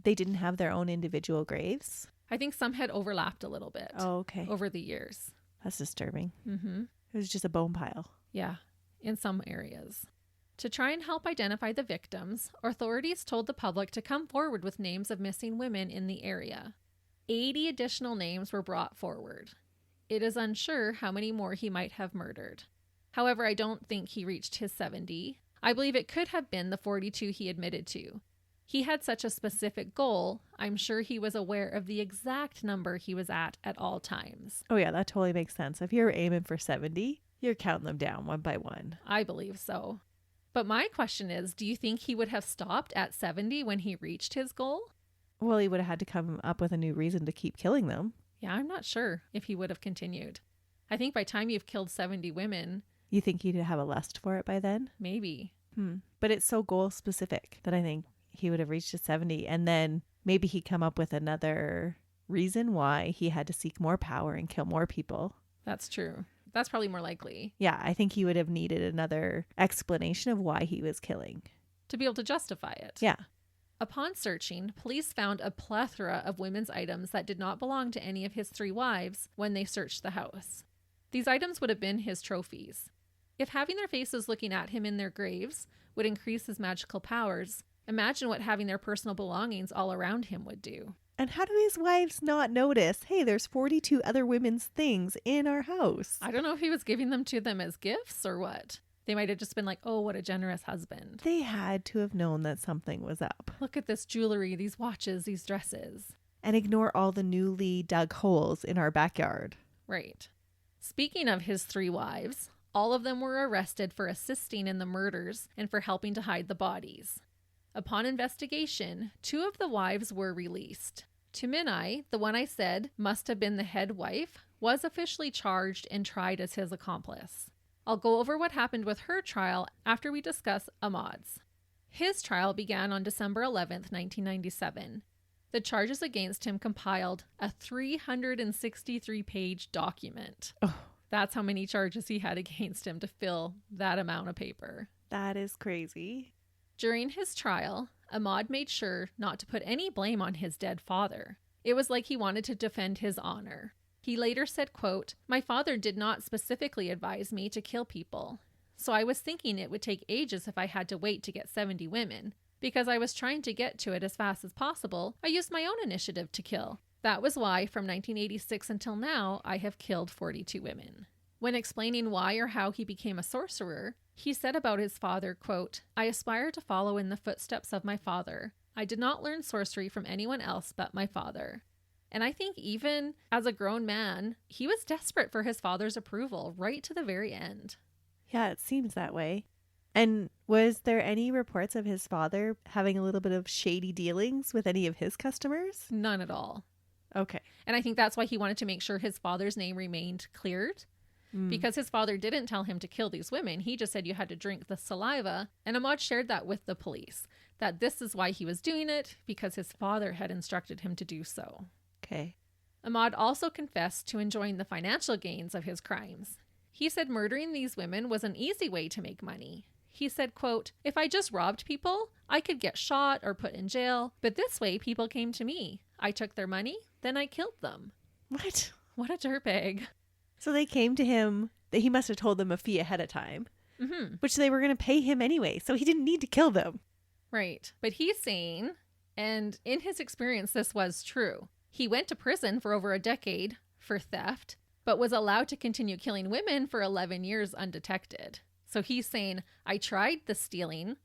They didn't have their own individual graves? I think some had overlapped a little bit. Oh, okay. Over the years. That's disturbing. Mm-hmm. It was just a bone pile. Yeah, in some areas. To try and help identify the victims, authorities told the public to come forward with names of missing women in the area. 80 additional names were brought forward. It is unsure how many more he might have murdered. However, I don't think he reached his 70. I believe it could have been the 42 he admitted to. He had such a specific goal, I'm sure he was aware of the exact number he was at all times. Oh yeah, that totally makes sense. If you're aiming for 70, you're counting them down one by one. I believe so. But my question is, do you think he would have stopped at 70 when he reached his goal? Well, he would have had to come up with a new reason to keep killing them. Yeah, I'm not sure if he would have continued. I think by the time you've killed 70 women... You think he'd have a lust for it by then? Maybe. But it's so goal specific that I think he would have reached his 70, and then maybe he'd come up with another reason why he had to seek more power and kill more people. That's true. That's probably more likely. Yeah, I think he would have needed another explanation of why he was killing. To be able to justify it. Yeah. Upon searching, police found a plethora of women's items that did not belong to any of his 3 wives when they searched the house. These items would have been his trophies. If having their faces looking at him in their graves would increase his magical powers, imagine what having their personal belongings all around him would do. And how do these wives not notice, hey, there's 42 other women's things in our house? I don't know if he was giving them to them as gifts or what. They might have just been like, oh, what a generous husband. They had to have known that something was up. Look at this jewelry, these watches, these dresses. And ignore all the newly dug holes in our backyard. Right. Speaking of his 3 wives, all of them were arrested for assisting in the murders and for helping to hide the bodies. Upon investigation, 2 of the wives were released. Tuminai, the one I said must have been the head wife, was officially charged and tried as his accomplice. I'll go over what happened with her trial after we discuss Ahmad's. His trial began on December 11th, 1997. The charges against him compiled a 363-page document. Oh, That's how many charges he had against him to fill that amount of paper. that is crazy. During his trial, Ahmad made sure not to put any blame on his dead father. It was like he wanted to defend his honor. He later said, quote, "My father did not specifically advise me to kill people. So I was thinking it would take ages if I had to wait to get 70 women. Because I was trying to get to it as fast as possible, I used my own initiative to kill. That was why, from 1986 until now, I have killed 42 women." When explaining why or how he became a sorcerer, he said about his father, quote, "I aspire to follow in the footsteps of my father. I did not learn sorcery from anyone else but my father." And I think even as a grown man, he was desperate for his father's approval right to the very end. Yeah, it seems that way. And was there any reports of his father having a little bit of shady dealings with any of his customers? None at all. Okay. And I think that's why he wanted to make sure his father's name remained cleared. Because his father didn't tell him to kill these women. He just said you had to drink the saliva. And Ahmad shared that with the police, that this is why he was doing it, because his father had instructed him to do so. Okay. Ahmad also confessed to enjoying the financial gains of his crimes. He said murdering these women was an easy way to make money. He said, quote, "If I just robbed people, I could get shot or put in jail. But this way, people came to me. I took their money, then I killed them." What? What a dirtbag. So they came to him, that he must have told them a fee ahead of time, which they were going to pay him anyway. So he didn't need to kill them. Right. But he's saying, and in his experience, this was true. He went to prison for over a decade for theft, but was allowed to continue killing women for 11 years undetected. So he's saying, I tried the stealing.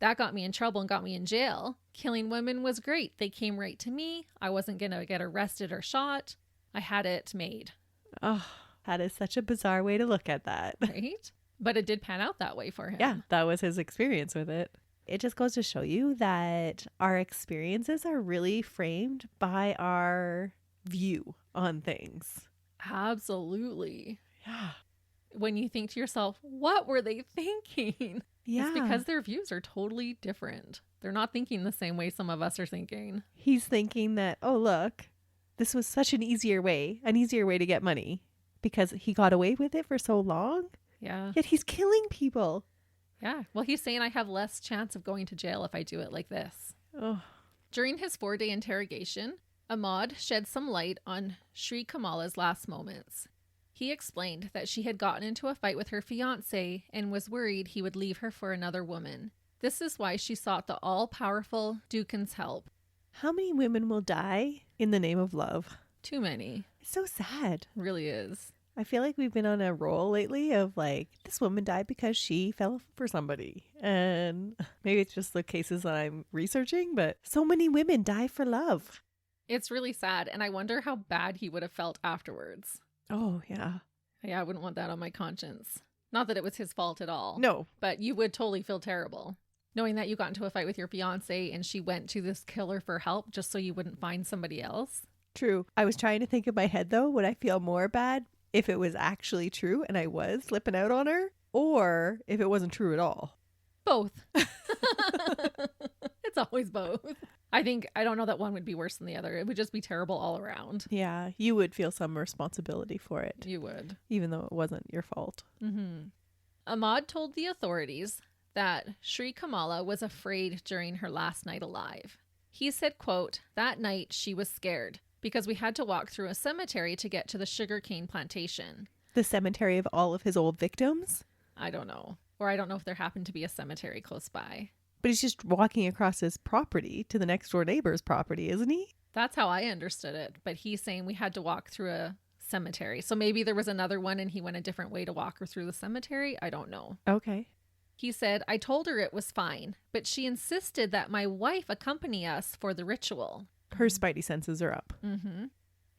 That got me in trouble and got me in jail. Killing women was great. They came right to me. I wasn't going to get arrested or shot. I had it made. Oh, that is such a bizarre way to look at that. Right? But it did pan out that way for him. Yeah, that was his experience with it. It just goes to show you that our experiences are really framed by our view on things. Absolutely. Yeah. When you think to yourself, what were they thinking? Yeah. It's because their views are totally different. They're not thinking the same way some of us are thinking. He's thinking that, oh, look, this was such an easier way to get money because he got away with it for so long. Yeah. Yet he's killing people. Yeah. Well, he's saying I have less chance of going to jail if I do it like this. Oh. During his 4-day interrogation, Ahmad shed some light on Sri Kamala's last moments. He explained that she had gotten into a fight with her fiancé and was worried he would leave her for another woman. This is why she sought the all-powerful Dukan's help. How many women will die in the name of love? Too many. It's so sad. It really is. I feel like we've been on a roll lately of like, this woman died because she fell for somebody. And maybe it's just the cases that I'm researching, but so many women die for love. It's really sad. And I wonder how bad he would have felt afterwards. Oh, yeah. Yeah, I wouldn't want that on my conscience. Not that it was his fault at all. No. But you would totally feel terrible. Knowing that you got into a fight with your fiance and she went to this killer for help just so you wouldn't find somebody else. True. I was trying to think in my head, though, would I feel more bad if it was actually true and I was slipping out on her, or if it wasn't true at all? Both. It's always both. I don't know that one would be worse than the other. It would just be terrible all around. Yeah, you would feel some responsibility for it. You would. Even though it wasn't your fault. Mm-hmm. Ahmad told the authorities that Sri Kamala was afraid during her last night alive. He said, quote, "That night she was scared because we had to walk through a cemetery to get to the sugarcane plantation." The cemetery of all of his old victims? I don't know. Or I don't know if there happened to be a cemetery close by. But he's just walking across his property to the next door neighbor's property, isn't he? That's how I understood it. But he's saying we had to walk through a cemetery. So maybe there was another one and he went a different way to walk her through the cemetery. I don't know. Okay. He said, I told her it was fine, but she insisted that my wife accompany us for the ritual. Her spidey senses are up. Mm-hmm.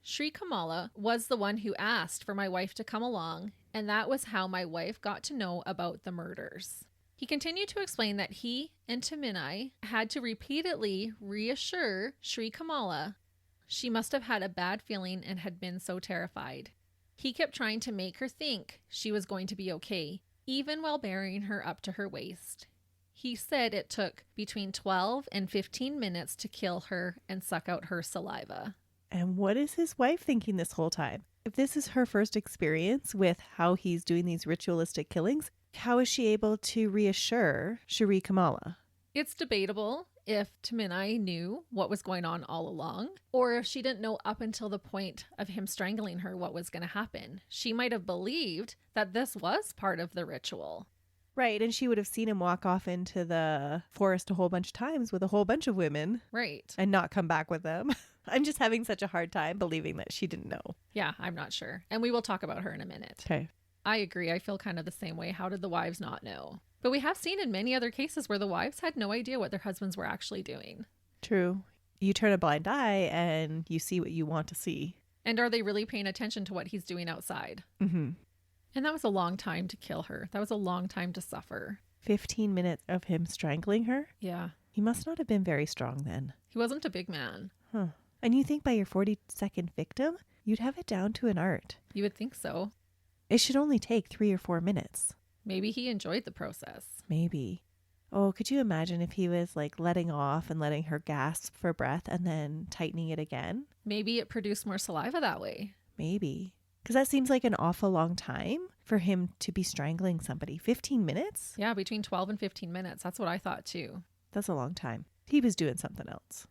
Sri Kamala was the one who asked for my wife to come along, and that was how my wife got to know about the murders. He continued to explain that he and Taminai had to repeatedly reassure Sri Kamala she must have had a bad feeling and had been so terrified. He kept trying to make her think she was going to be okay, even while burying her up to her waist. He said it took between 12 and 15 minutes to kill her and suck out her saliva. And what is his wife thinking this whole time? If this is her first experience with how he's doing these ritualistic killings, how is she able to reassure Sri Kamala? It's debatable if Taminai knew what was going on all along, or if she didn't know up until the point of him strangling her what was going to happen. She might have believed that this was part of the ritual. Right, and she would have seen him walk off into the forest a whole bunch of times with a whole bunch of women. Right. And not come back with them. I'm just having such a hard time believing that she didn't know. Yeah, I'm not sure. And we will talk about her in a minute. Okay. I agree. I feel kind of the same way. How did the wives not know? But we have seen in many other cases where the wives had no idea what their husbands were actually doing. True. You turn a blind eye and you see what you want to see. And are they really paying attention to what he's doing outside? Mm-hmm. And that was a long time to kill her. That was a long time to suffer. 15 minutes of him strangling her? Yeah. He must not have been very strong then. He wasn't a big man. Huh. And you think by your 42nd victim, you'd have it down to an art. You would think so. It should only take 3 or 4 minutes. Maybe he enjoyed the process. Maybe. Oh, could you imagine if he was like letting off and letting her gasp for breath and then tightening it again? Maybe it produced more saliva that way. Maybe. Because that seems like an awful long time for him to be strangling somebody. 15 minutes? Yeah, between 12 and 15 minutes. That's what I thought too. That's a long time. He was doing something else.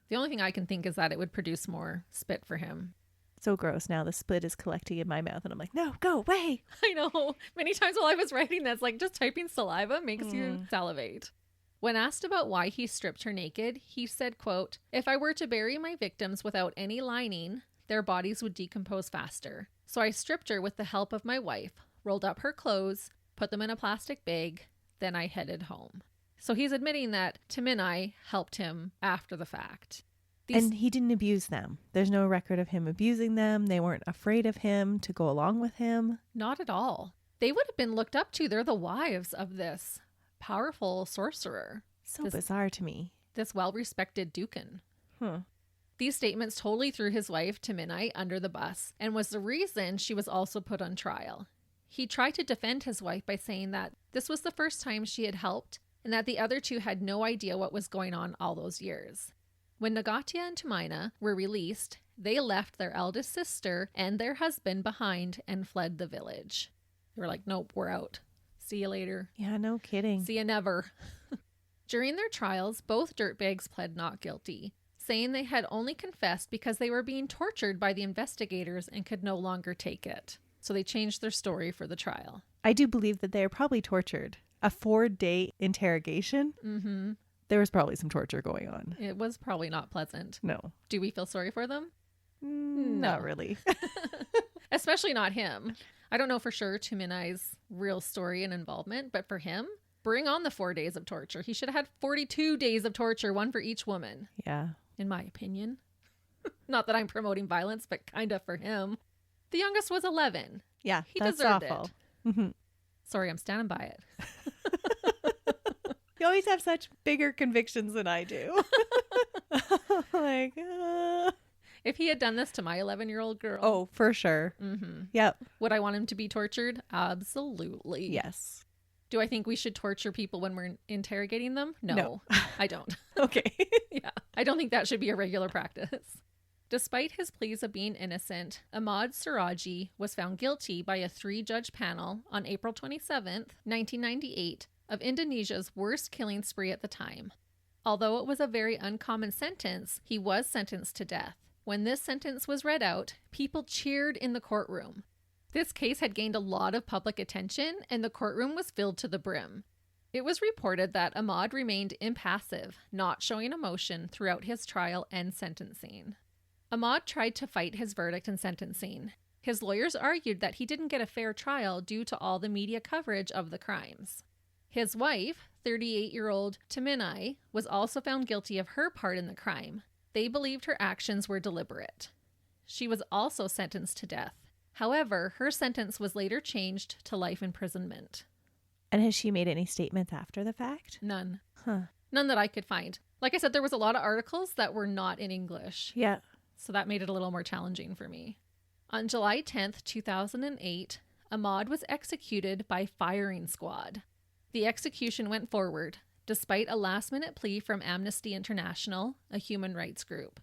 The only thing I can think is that it would produce more spit for him. So gross. Now the spit is collecting in my mouth and I'm like, no, go away. I know. Many times while I was writing this, like just typing saliva makes you salivate. When asked about why he stripped her naked, he said, quote, "If I were to bury my victims without any lining, their bodies would decompose faster. So I stripped her with the help of my wife, rolled up her clothes, put them in a plastic bag, then I headed home." So he's admitting that Taminai helped him after the fact. And he didn't abuse them. There's no record of him abusing them. They weren't afraid of him to go along with him. Not at all. They would have been looked up to. They're the wives of this powerful sorcerer. So bizarre to me. This well-respected Dukan. Huh. These statements totally threw his wife, Taminai, under the bus and was the reason she was also put on trial. He tried to defend his wife by saying that this was the first time she had helped and that the other two had no idea what was going on all those years. When Nagatia and Tumaina were released, they left their eldest sister and their husband behind and fled the village. They were like, nope, we're out. See you later. Yeah, no kidding. See you never. During their trials, both dirtbags pled not guilty, saying they had only confessed because they were being tortured by the investigators and could no longer take it. So they changed their story for the trial. I do believe that they are probably tortured. A 4-day interrogation? Mm-hmm. There was probably some torture going on. It was probably not pleasant. No. Do we feel sorry for them? Not really. Especially not him. I don't know for sure Tuminai's real story and involvement, but for him, bring on the 4 days of torture. He should have had 42 days of torture, one for each woman. Yeah. In my opinion. Not that I'm promoting violence, but kind of for him. The youngest was 11. Yeah, he that's deserved awful. it. Mm-hmm. Sorry, I'm standing by it. You always have such bigger convictions than I do. Like, If he had done this to my 11-year-old girl. Oh, for sure. Mm-hmm. Yep. Would I want him to be tortured? Absolutely. Yes. Do I think we should torture people when we're interrogating them? No. I don't. Okay. Yeah. I don't think that should be a regular practice. Despite his pleas of being innocent, Ahmad Suradji was found guilty by a 3-judge panel on April 27th, 1998, of Indonesia's worst killing spree at the time. Although it was a very uncommon sentence, he was sentenced to death. When this sentence was read out, people cheered in the courtroom. This case had gained a lot of public attention, and the courtroom was filled to the brim. It was reported that Ahmad remained impassive, not showing emotion throughout his trial and sentencing. Ahmad tried to fight his verdict and sentencing. His lawyers argued that he didn't get a fair trial due to all the media coverage of the crimes. His wife, 38-year-old Taminai, was also found guilty of her part in the crime. They believed her actions were deliberate. She was also sentenced to death. However, her sentence was later changed to life imprisonment. And has she made any statements after the fact? None. Huh. None that I could find. Like I said, there was a lot of articles that were not in English. Yeah. So that made it a little more challenging for me. On July 10th, 2008, Ahmad was executed by firing squad. The execution went forward, despite a last-minute plea from Amnesty International, a human rights group.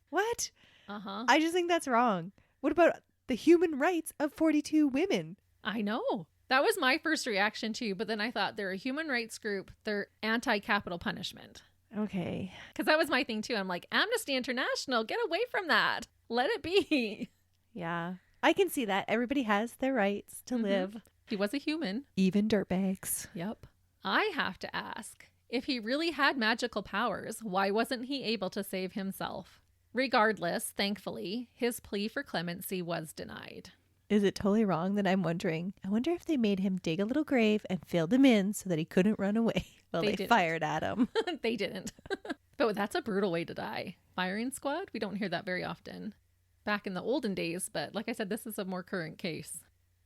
What? Uh-huh. I just think that's wrong. What about the human rights of 42 women? I know. That was my first reaction too, but then I thought they're a human rights group. They're anti-capital punishment. Okay. Because that was my thing too. I'm like, Amnesty International, get away from that. Let it be. Yeah. I can see that. Everybody has their rights to live. He was a human. Even dirtbags. Yep. I have to ask, if he really had magical powers, why wasn't he able to save himself? Regardless, thankfully, his plea for clemency was denied. Is it totally wrong that I'm wondering, I wonder if they made him dig a little grave and filled him in so that he couldn't run away while they fired at him? They didn't. But that's a brutal way to die. Firing squad? We don't hear that very often. Back in the olden days, but like I said, this is a more current case.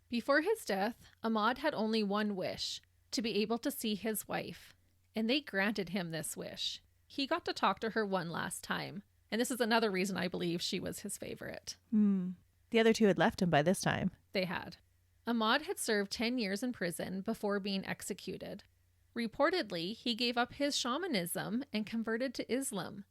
Before his death, Ahmad had only one wish, to be able to see his wife. And they granted him this wish. He got to talk to her one last time. And this is another reason I believe she was his favorite. The other two had left him by this time. They had. Ahmad had served 10 years in prison before being executed. Reportedly, he gave up his shamanism and converted to Islam.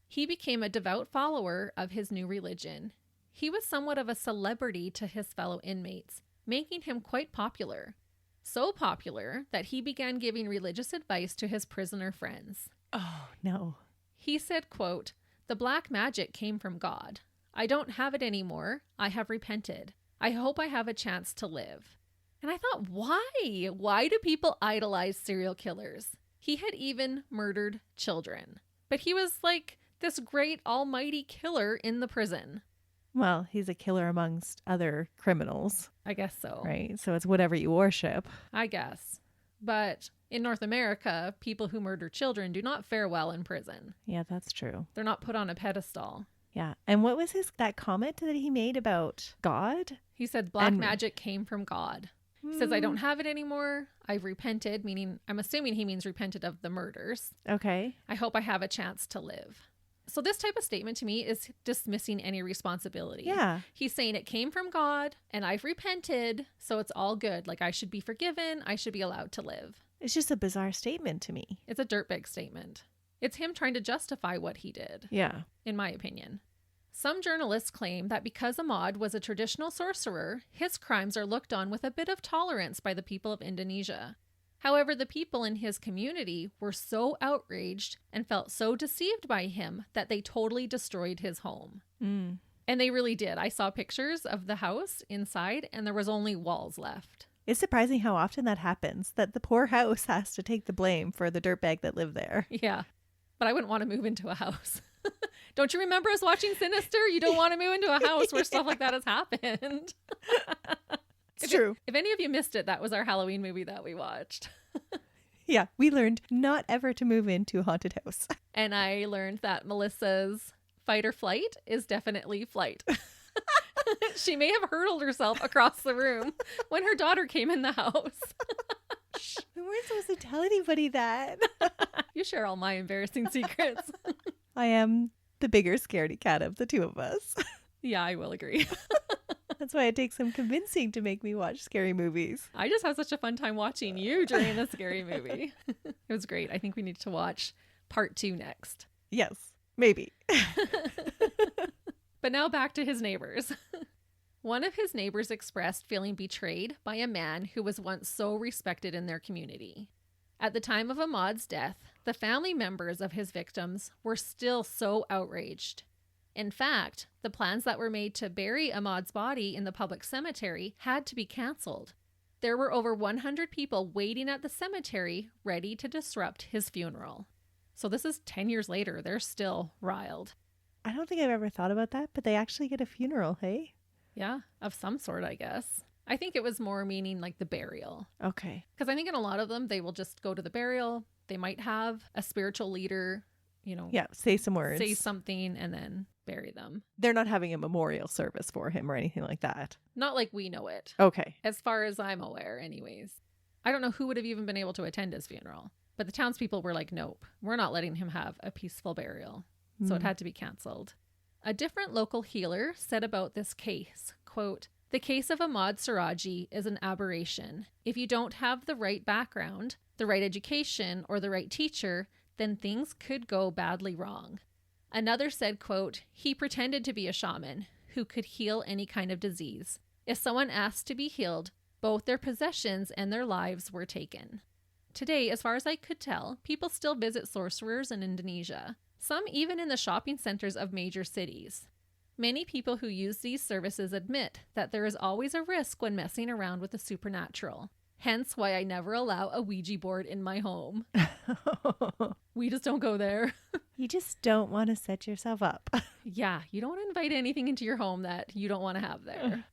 He became a devout follower of his new religion. He was somewhat of a celebrity to his fellow inmates, making him quite popular. So popular that he began giving religious advice to his prisoner friends. Oh, no. He said, quote, "The black magic came from God. I don't have it anymore. I have repented. I hope I have a chance to live." And I thought, why? Why do people idolize serial killers? He had even murdered children. But he was like this great almighty killer in the prison. Well, he's a killer amongst other criminals. I guess so. Right? So it's whatever you worship. I guess. But in North America, people who murder children do not fare well in prison. Yeah, that's true. They're not put on a pedestal. Yeah. And what was that comment that he made about God? He said black magic came from God. He says, I don't have it anymore. I've repented, meaning I'm assuming he means repented of the murders. Okay. I hope I have a chance to live. So this type of statement to me is dismissing any responsibility. Yeah. He's saying it came from God and I've repented, so it's all good. Like I should be forgiven. I should be allowed to live. It's just a bizarre statement to me. It's a dirtbag statement. It's him trying to justify what he did. Yeah. In my opinion. Some journalists claim that because Ahmad was a traditional sorcerer, his crimes are looked on with a bit of tolerance by the people of Indonesia. However, the people in his community were so outraged and felt so deceived by him that they totally destroyed his home. And they really did. I saw pictures of the house inside and there was only walls left. It's surprising how often that happens, that the poor house has to take the blame for the dirtbag that lived there. Yeah, but I wouldn't want to move into a house. Don't you remember us watching Sinister? You don't want to move into a house where stuff like that has happened. It's true. If any of you missed it, that was our Halloween movie that we watched. Yeah, we learned not ever to move into a haunted house. And I learned that Melissa's fight or flight is definitely flight. She may have hurled herself across the room when her daughter came in the house. We weren't supposed to tell anybody that. You share all my embarrassing secrets. I am the bigger scaredy cat of the two of us. Yeah, I will agree. That's why it takes some convincing to make me watch scary movies. I just had such a fun time watching you during the scary movie. It was great. I think we need to watch part 2 next. Yes, maybe. But now back to his neighbors. One of his neighbors expressed feeling betrayed by a man who was once so respected in their community. At the time of Ahmad's death, the family members of his victims were still so outraged. In fact, the plans that were made to bury Ahmad's body in the public cemetery had to be canceled. There were over 100 people waiting at the cemetery ready to disrupt his funeral. So this is 10 years later. They're still riled. I don't think I've ever thought about that, but they actually get a funeral, hey? Yeah, of some sort, I guess. I think it was more meaning like the burial. Okay. Because I think in a lot of them, they will just go to the burial. They might have a spiritual leader, Yeah, say some words. say something and then bury them. They're not having a memorial service for him or anything like that. Not like we know it. Okay. As far as I'm aware, anyways. I don't know who would have even been able to attend his funeral. But the townspeople were like, nope, we're not letting him have a peaceful burial. So it had to be canceled. A different local healer said about this case, quote, "The case of Ahmad Suradji is an aberration. If you don't have the right background, the right education, or the right teacher, then things could go badly wrong." Another said, quote, "He pretended to be a shaman who could heal any kind of disease. If someone asked to be healed, both their possessions and their lives were taken." Today, as far as I could tell, people still visit sorcerers in Indonesia, some even in the shopping centers of major cities. Many people who use these services admit that there is always a risk when messing around with the supernatural. Hence why I never allow a Ouija board in my home. We just don't go there. You just don't want to set yourself up. Yeah, you don't want to invite anything into your home that you don't want to have there.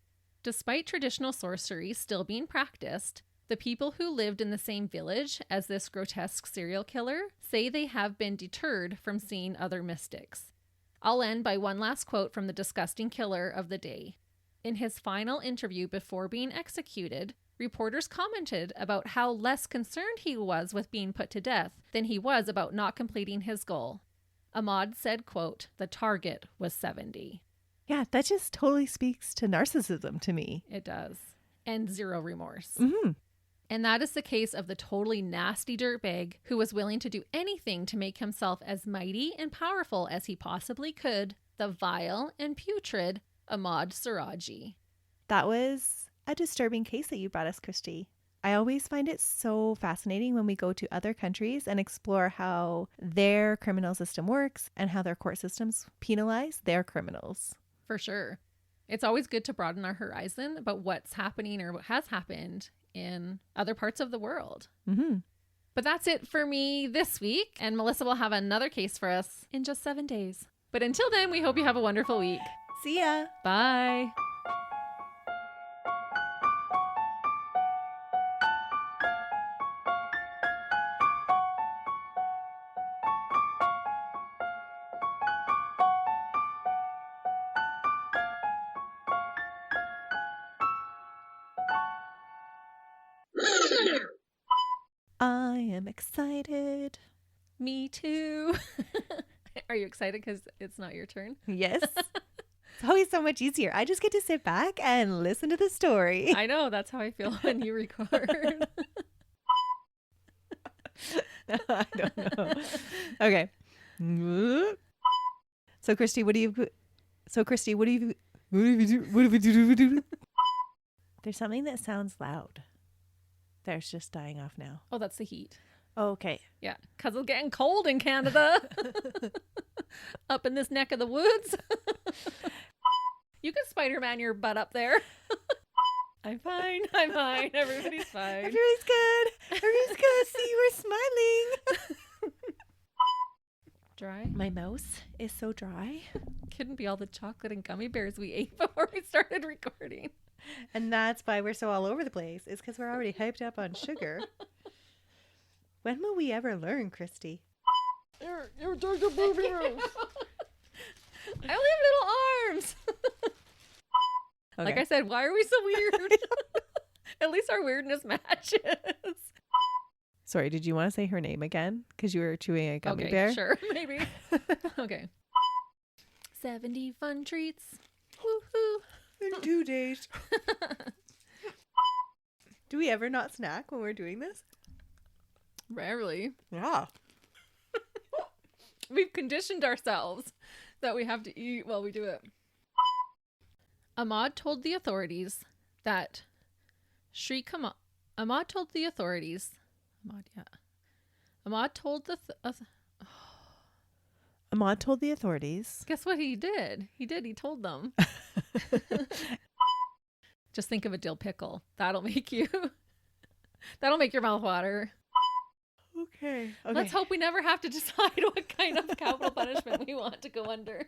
Despite traditional sorcery still being practiced, the people who lived in the same village as this grotesque serial killer say they have been deterred from seeing other mystics. I'll end by one last quote from the disgusting killer of the day. In his final interview before being executed, reporters commented about how less concerned he was with being put to death than he was about not completing his goal. Ahmad said, quote, "The target was 70. Yeah, that just totally speaks to narcissism to me. It does. And zero remorse. Mm-hmm. And that is the case of the totally nasty dirtbag who was willing to do anything to make himself as mighty and powerful as he possibly could, the vile and putrid Ahmad Suradji. That was a disturbing case that you brought us, Christy. I always find it so fascinating when we go to other countries and explore how their criminal system works and how their court systems penalize their criminals. For sure. It's always good to broaden our horizon about what's happening or what has happened in other parts of the world. Mm-hmm. But that's it for me this week. And Melissa will have another case for us in just 7 days. But until then, we hope you have a wonderful week. See ya. Bye. I am excited. Me too. Are you excited because it's not your turn? Yes. It's always so much easier. I just get to sit back and listen to the story. I know. That's how I feel when you record. I don't know. Okay. So Christy, what do you do? There's something that sounds loud. There's just dying off now. Oh, that's the heat. Oh, okay. Yeah, because it's getting cold in Canada. Up in this neck of the woods. You can Spider-Man your butt up there. I'm fine. I'm fine. Everybody's fine. Everybody's good. Everybody's good. See, we're smiling. Dry? My mouth is so dry. Couldn't be all the chocolate and gummy bears we ate before we started recording. And that's why we're so all over the place. It's because we're already hyped up on sugar. When will we ever learn, Christy? You're doing the movie room. I only have little arms. Okay. Like I said, why are we so weird? At least our weirdness matches. Sorry, did you want to say her name again? Because you were chewing a gummy Okay, bear? sure, maybe. Okay. 70 fun treats. Woohoo. In 2 days. Do we ever not snack when we're doing this? Rarely. Yeah. We've conditioned ourselves that we have to eat while we do it. Ahmad told the authorities that Ahmad told the authorities. Ahmad told the Ahmad told the authorities. Guess what he did? He told them. Just think of a dill pickle. That'll make your mouth water. Okay. Let's hope we never have to decide what kind of capital punishment we want to go under.